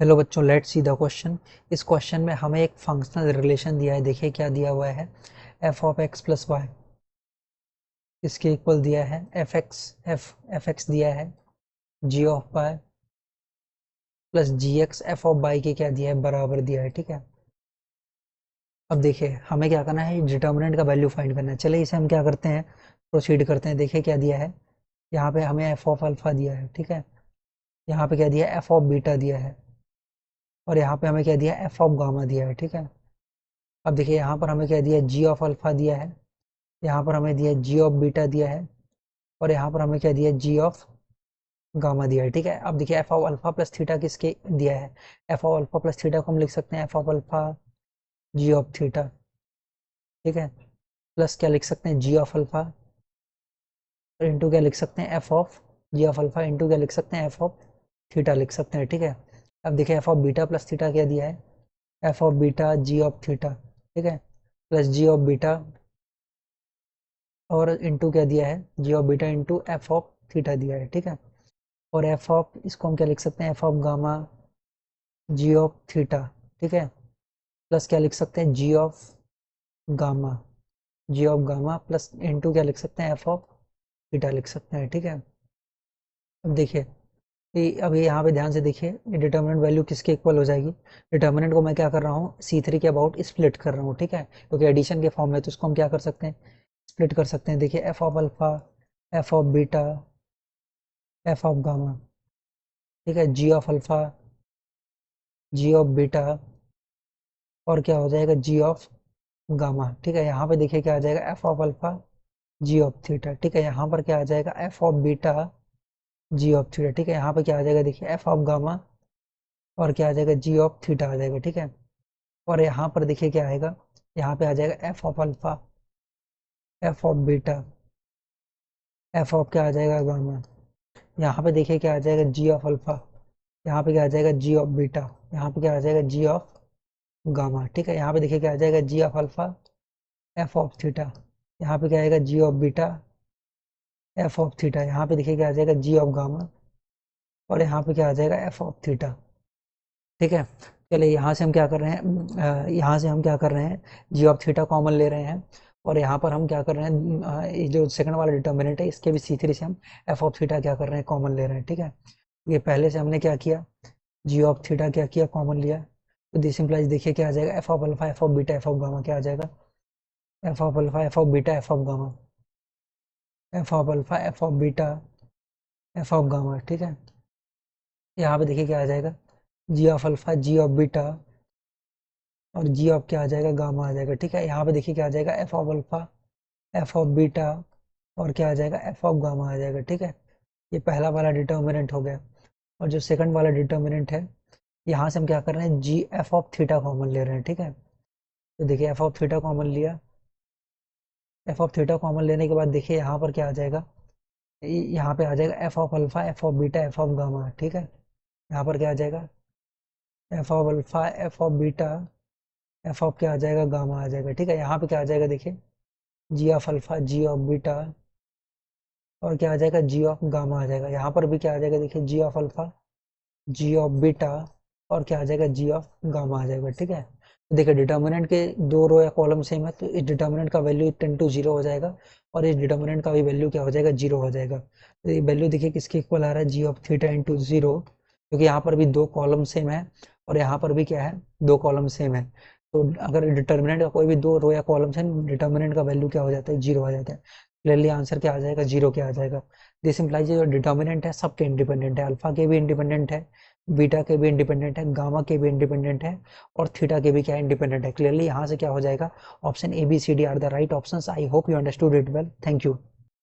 Hello बच्चों, let's see the question. इस question में हमें एक फंक्शनल रिलेशन दिया है। देखिए क्या दिया हुआ है, F of X plus Y इसके इक्वल दिया है एफ एक्स दिया है, G of Y plus G X F of Y के क्या दिया है, बराबर दिया है। ठीक है, अब देखिए हमें क्या करना है, डिटर्मिनेंट का वैल्यू फाइंड करना है। चलिए इसे हम क्या करते हैं, प्रोसीड करते हैं। देखिए क्या दिया है, यहाँ पे हमें एफ ऑफ अल्फा दिया है। ठीक है, यहाँ पे क्या दिया है, एफ ऑफ बीटा दिया है, और यहाँ पे हमें क्या दिया है, एफ ऑफ गामा दिया है। ठीक है, अब देखिए यहाँ पर हमें क्या दिया है, जी ऑफ अल्फा दिया है, यहाँ पर हमें दिया है जी ऑफ बीटा दिया है, और यहाँ पर हमें क्या दिया है, जी ऑफ गामा दिया है। ठीक है, अब देखिए F of alpha plus theta किसके दिया है, F of alpha plus theta को हम लिख सकते हैं F of alpha G of theta. ठीक है, प्लस क्या लिख सकते हैं, जी ऑफ अल्फा, इंटू क्या लिख सकते हैं, F of G of alpha, into क्या लिख सकते हैं, एफ ऑफ थीटा लिख सकते हैं। ठीक है, अब देखिए F of beta plus theta क्या दिया है, F of beta G of theta. ठीक है, प्लस जी ऑफ बीटा और इंटू क्या दिया है, G of beta into F of theta दिया है। ठीक है, और एफ ऑफ इसको हम क्या लिख सकते हैं, F of gamma G of theta. ठीक है, प्लस क्या लिख सकते हैं, gamma G of gamma plus into क्या लिख सकते हैं, एफ ऑफ थीटा लिख सकते हैं। ठीक है, अब देखिए अब ये यहाँ पे ध्यान से देखिए, डिटर्मिनेंट वैल्यू किसके इक्वल हो जाएगी। डिटर्मिनेंट को मैं क्या कर रहा हूँ, C3 के अबाउट स्प्लिट कर रहा हूँ। ठीक है, क्योंकि एडिशन के फॉर्म में, तो उसको हम क्या कर सकते हैं, स्प्लिट कर सकते हैं। देखिए F of alpha, F of beta, F of gamma. ठीक है, G of alpha, G of beta, और क्या हो जाएगा, जी ऑफ गामा। ठीक है, यहाँ पे देखिए क्या आ जाएगा, F of alpha G of theta. ठीक है, यहाँ पर क्या आ जाएगा, F of beta G of theta. ठीक है, यहाँ पे क्या आ जाएगा, देखिए एफ ऑफ गामा और क्या आ जाएगा, जी ऑफ थीटा आ जाएगा। ठीक है, और यहाँ पर देखिए क्या आएगा, यहाँ पे आ जाएगा F of alpha, F of beta, F of क्या आ जाएगा, गामा। यहाँ पे देखिए क्या आ जाएगा, जी ऑफ अल्फा, यहाँ पे क्या आ जाएगा, जी ऑफ बीटा, यहाँ पे क्या आ जाएगा, जी ऑफ गामा। ठीक है, यहाँ पे देखिए क्या आ जाएगा, G of alpha, F of theta, यहाँ पे क्या आएगा, G of beta, F of theta, यहाँ पे देखिए क्या आ जाएगा, जी ऑफ गामा, और यहाँ पे क्या आ जाएगा, एफ ऑफ थीटा। ठीक है, चलिए यहाँ से हम क्या कर रहे हैं, यहाँ से हम क्या कर रहे हैं, जी ऑफ थीटा कॉमन ले रहे हैं, और यहाँ पर हम क्या कर रहे हैं, ये जो सेकंड वाला डिटर्मिनेंट है इसके भी C3 से हम एफ ऑफ थीटा क्या कर रहे हैं, कॉमन ले रहे हैं। ठीक है, ये पहले से हमने क्या किया, जी ऑफ थीटा क्या किया, कॉमन लिया, तो दिस इंप्लाइज देखिए क्या आ जाएगा, F of alpha, F of beta, F of gamma क्या आ जाएगा, F of alpha, F of beta, F of gamma, F of alpha, F of beta, F of gamma. ठीक है, यहाँ पे देखिए क्या आ जाएगा, G of alpha, G of beta, और जी ऑफ क्या आ जाएगा, गामा आ जाएगा। ठीक है, यहाँ पे देखिए क्या आ जाएगा, F of alpha, F of beta, और क्या आ जाएगा, एफ ऑफ गामा आ जाएगा। ठीक है, ये पहला वाला डिटर्मिनेंट हो गया, और जो सेकंड वाला डिटर्मिनेंट है, यहाँ से हम क्या कर रहे हैं, जी एफ ऑफ थीटा कॉमन ले रहे हैं। ठीक है, तो देखिए एफ ऑफ थीटा कॉमन लिया, एफ ऑफ थीटा कॉमन लेने के बाद देखिए यहाँ पर क्या आ जाएगा, यहाँ पे आ जाएगा F of alpha, F of beta, F of gamma. ठीक है, यहाँ पर क्या आ जाएगा, F of alpha, F of beta, F of क्या आ जाएगा, गामा आ जाएगा। ठीक है, यहाँ पे क्या आ जाएगा, देखिए G of alpha, G of beta, और क्या आ जाएगा, जी ऑफ गामा आ जाएगा। यहाँ पर भी क्या आ जाएगा, देखिए G of alpha, G of beta, और क्या आ जाएगा, जी ऑफ गामा आ जाएगा। ठीक है, तो देखिए डिटर्मिनेंट के दो रो या कॉलम सेम है, तो इस डिटर्मिनेंट का वैल्यू 10 to 0 हो जाएगा, और इस डिटर्मिनेंट का भी वैल्यू क्या हो जाएगा, 0 हो जाएगा। तो ये वैल्यू देखिए किसके इक्वल आ रहा है, जी ऑफ थीटा इंटू 0, क्योंकि यहाँ पर भी दो कॉलम सेम है, और यहाँ पर भी क्या है, दो कॉलम सेम है। तो अगर डिटर्मिनेंट का कोई भी दो रो या कॉलम से डिटर्मिनेंट का वैल्यू क्या हो जाता है, 0 आ जाता है। क्लियरली आंसर क्या आ जाएगा, 0 क्या आ जाएगा। दिस इम्प्लाइज जो डिटर्मिनेंट है सबके इंडिपेंडेंट है, अल्फा के भी इंडिपेंडेंट है, बीटा के भी इंडिपेंडेंट है, गामा के भी इंडिपेंडेंट है, और थीटा के भी क्या इंडिपेंडेंट है। क्लियरली यहाँ से क्या हो जाएगा, option A B C D are the right options. I hope you understood it well, thank you.